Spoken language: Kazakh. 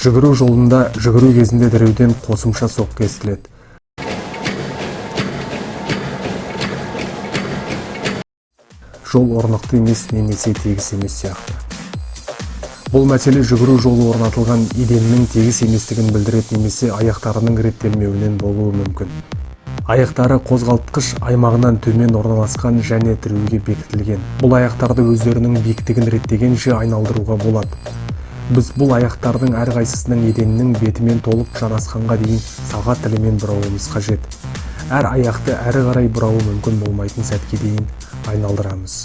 Жүгіру жолында жүгіру кезінде діреуден қосымша соққы естіледі. Жол орнықты емес немесе тегіс емес сияқты. Бұл мәселе жүгіру жолы орнатылған еденнің тегіс еместігін білдіреді немесе аяқтарының реттелмеуінен болуы мүмкін. Аяқтары қозғалтқыш аймағынан төмен орналасқан және тіреуге бекітілген. Бұл аяқтарды өздерінің биіктігін реттегенше айналдыруға болады. Біз бұл аяқтардың әрқайсысының еденнің бетімен толық жанасқанға дейін сағат тілімен бұрауымыз қажет. Әр аяқты әрі қарай бұрауы мүмкін болмайтын сәтке дейін айналдырамыз.